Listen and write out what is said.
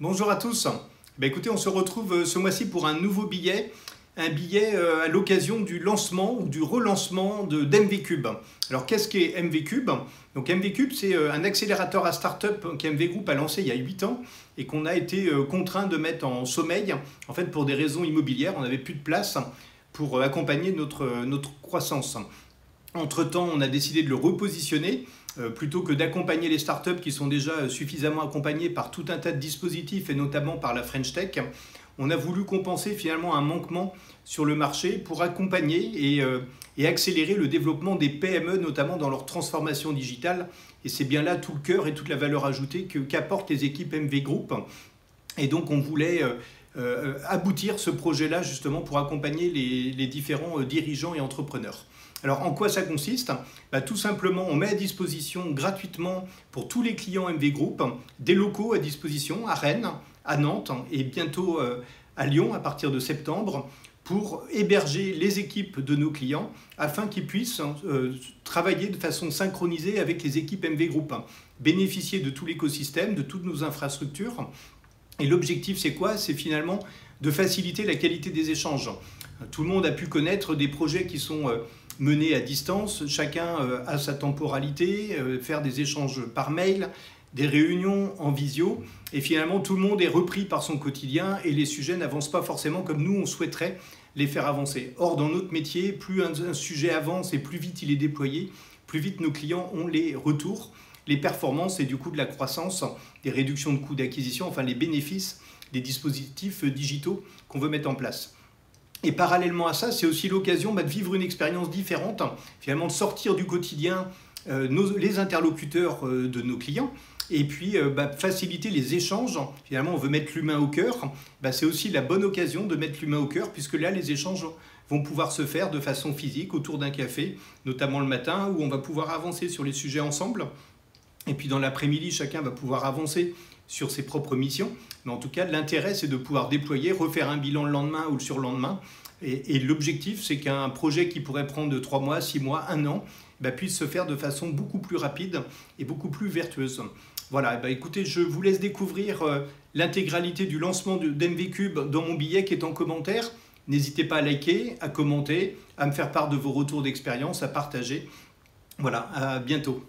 Bonjour à tous. Écoutez, on se retrouve ce mois-ci pour un nouveau billet, un billet à l'occasion du lancement ou du relancement d'MVCube. Alors qu'est-ce qu'est MVCube? Donc MVCube, c'est un accélérateur à start-up qu'MV Group a lancé il y a 8 ans et qu'on a été contraint de mettre en sommeil, en fait pour des raisons immobilières. On n'avait plus de place pour accompagner notre croissance. Entre-temps, on a décidé de le repositionner plutôt que d'accompagner les startups qui sont déjà suffisamment accompagnées par tout un tas de dispositifs et notamment par la French Tech. On a voulu compenser finalement un manquement sur le marché pour accompagner et accélérer le développement des PME, notamment dans leur transformation digitale. Et c'est bien là tout le cœur et toute la valeur ajoutée qu'apportent les équipes MV Group. Et donc on voulait aboutir ce projet-là justement pour accompagner les différents dirigeants et entrepreneurs. Alors en quoi ça consiste? Tout simplement, on met à disposition gratuitement pour tous les clients MV Group des locaux à disposition à Rennes, à Nantes et bientôt à Lyon à partir de septembre pour héberger les équipes de nos clients afin qu'ils puissent travailler de façon synchronisée avec les équipes MV Group, bénéficier de tout l'écosystème, de toutes nos infrastructures. Et l'objectif, c'est quoi? C'est finalement de faciliter la qualité des échanges. Tout le monde a pu connaître des projets qui sont menés à distance. Chacun a sa temporalité, faire des échanges par mail, des réunions en visio. Et finalement, tout le monde est repris par son quotidien et les sujets n'avancent pas forcément comme nous, on souhaiterait les faire avancer. Or, dans notre métier, plus un sujet avance et plus vite il est déployé, plus vite nos clients ont les retours, les performances et du coup de la croissance, des réductions de coûts d'acquisition, enfin les bénéfices des dispositifs digitaux qu'on veut mettre en place. Et parallèlement à ça, c'est aussi l'occasion de vivre une expérience différente, finalement de sortir du quotidien les interlocuteurs de nos clients et puis faciliter les échanges. Finalement, on veut mettre l'humain au cœur. C'est aussi la bonne occasion de mettre l'humain au cœur puisque là, les échanges vont pouvoir se faire de façon physique autour d'un café, notamment le matin où on va pouvoir avancer sur les sujets ensemble. Et puis dans l'après-midi, chacun va pouvoir avancer sur ses propres missions. Mais en tout cas, l'intérêt, c'est de pouvoir déployer, refaire un bilan le lendemain ou le surlendemain. Et l'objectif, c'est qu'un projet qui pourrait prendre de 3 mois, 6 mois, 1 an, puisse se faire de façon beaucoup plus rapide et beaucoup plus vertueuse. Voilà, écoutez, je vous laisse découvrir l'intégralité du lancement d'MVCube dans mon billet qui est en commentaire. N'hésitez pas à liker, à commenter, à me faire part de vos retours d'expérience, à partager. Voilà, à bientôt.